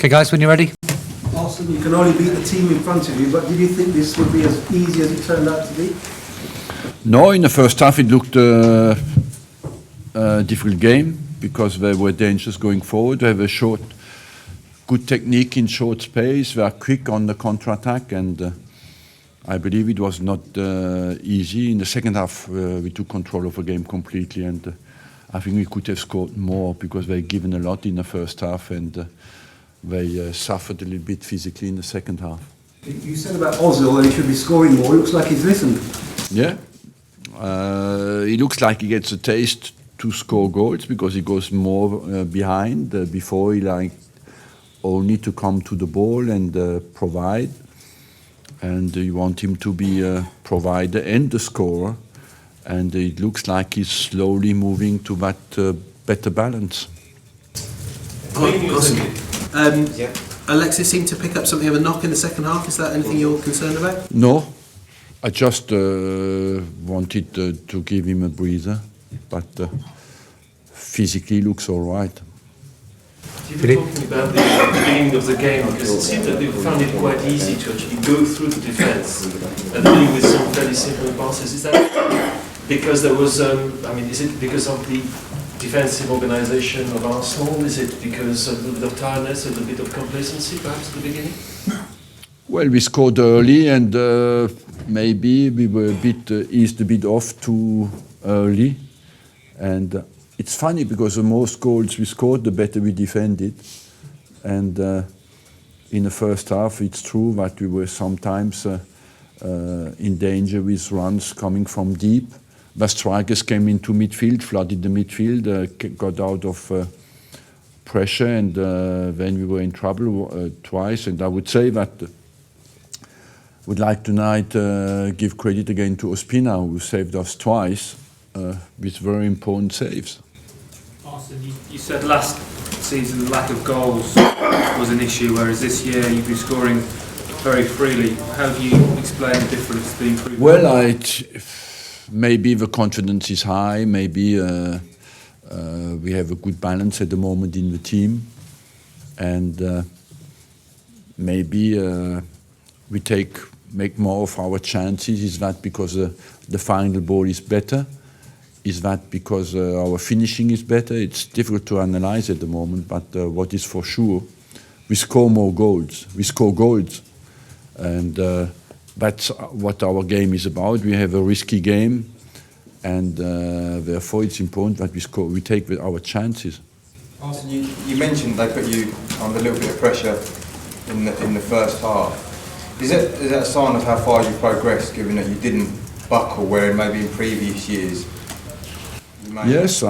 Okay, guys, when you're ready. Arsene, you can only beat the team in front of you, but did you think this would be as easy as it turned out to be? No, in the first half it looked a difficult game because they were dangerous going forward. They have a good technique in short space. They are quick on the counter-attack, and I believe it was not easy. In the second half, we took control of the game completely, and I think we could have scored more because they given a lot in the first half, and they suffered a little bit physically in the second half. You said about Ozil that he should be scoring more. It looks like he's listened. Yeah. He looks like he gets a taste to score goals because he goes more behind. Before he liked only to come to the ball and provide. And you want him to be a provider and the scorer. And it looks like he's slowly moving to that better balance. Alexis seemed to pick up something of a knock in the second half. Is that anything you're concerned about? No, I just wanted to give him a breather, but physically looks all right. You were talking about the beginning of the game, because it seemed that they found it quite easy to actually go through the defence and dealing with some fairly simple passes. Is that because there was, is it because of the defensive organisation of Arsenal? Is it because of a little bit of tiredness, a little bit of complacency perhaps at the beginning? Well, we scored early, and maybe we were eased a bit off too early. And it's funny because the more goals we scored, the better we defended. And in the first half, it's true that we were sometimes in danger with runs coming from deep. The strikers came into midfield, flooded the midfield, got out of pressure, and then we were in trouble twice. And I would say that would like tonight give credit again to Ospina, who saved us twice with very important saves. Arsene, you said last season the lack of goals was an issue, whereas this year you've been scoring very freely. How do you explain the difference, the improvement? Well, maybe the confidence is high, maybe we have a good balance at the moment in the team, and maybe we make more of our chances. Is that because the final ball is better? Is that because our finishing is better? It's difficult to analyze at the moment, but what is for sure, we score more goals. We score goals, and that's what our game is about. We have a risky game, and therefore it's important that we take our chances. Arsene, you mentioned they put you under a little bit of pressure in the first half. Is that a sign of how far you've progressed, given that you didn't buckle where maybe in previous years? Yes,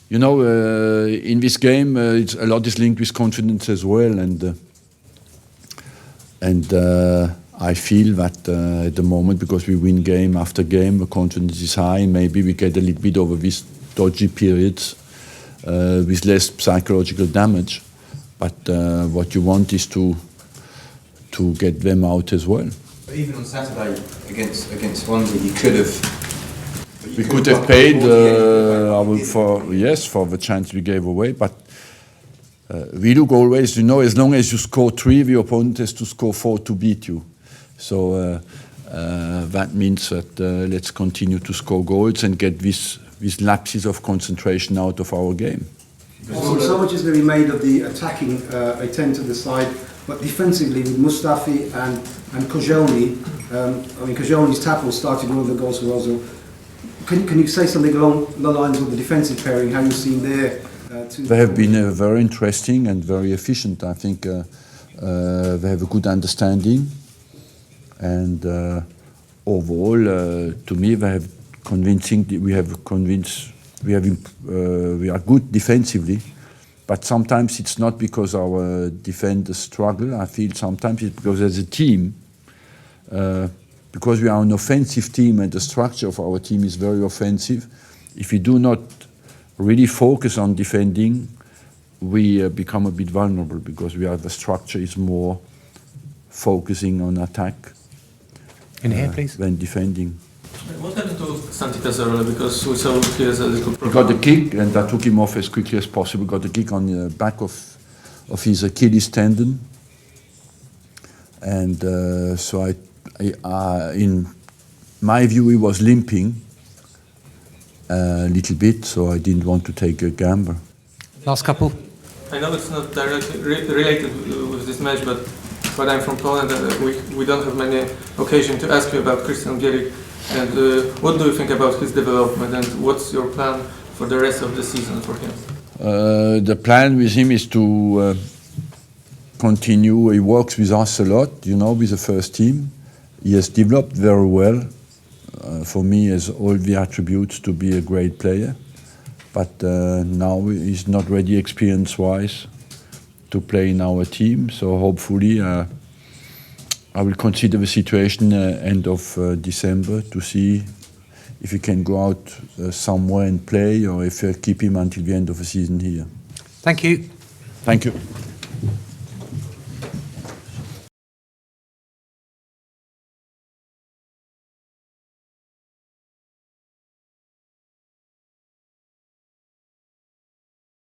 in this game, a lot is linked with confidence as well, and I feel that at the moment, because we win game after game, the confidence is high. Maybe we get a little bit over these dodgy periods with less psychological damage. But what you want is to get them out as well. But even on Saturday against Swansea, you could have. We could have paid for the chance we gave away, but we look always, as long as you score 3, the opponent has to score 4 to beat you. So that means that let's continue to score goals and get these lapses of concentration out of our game. So much is going to be made of the attacking attempt at the side, but defensively with Mustafi and Koscielny, Koscielny's tackle started one of the goals for Ozil. Can you say something along the lines of the defensive pairing, how you've seen there? They have been very interesting and very efficient. I think they have a good understanding, and overall, to me, they have convincing. We are good defensively, but sometimes it's not because our defenders struggle. I feel sometimes it's because as a team. Because we are an offensive team and the structure of our team is very offensive, if we do not really focus on defending, we become a bit vulnerable because the structure is more focusing on attack In here, please. than defending. What happened to Santi Cazorla? Because we saw clear as a He got the kick, and I took him off as quickly as possible. Got the kick on the back of of his Achilles tendon, and so in my view, he was limping a little bit, so I didn't want to take a gamble. Last couple. I know it's not directly related with this match, but I'm from Poland and we don't have many occasions to ask you about Christian Bielik. And what do you think about his development and what's your plan for the rest of the season for him? The plan with him is to continue. He works with us a lot, you know, with the first team. He has developed very well. For me, he has all the attributes to be a great player. But now he's not ready experience-wise to play in our team. So hopefully I will consider the situation end of December to see if he can go out somewhere and play, or if I keep him until the end of the season here. Thank you. Thank you.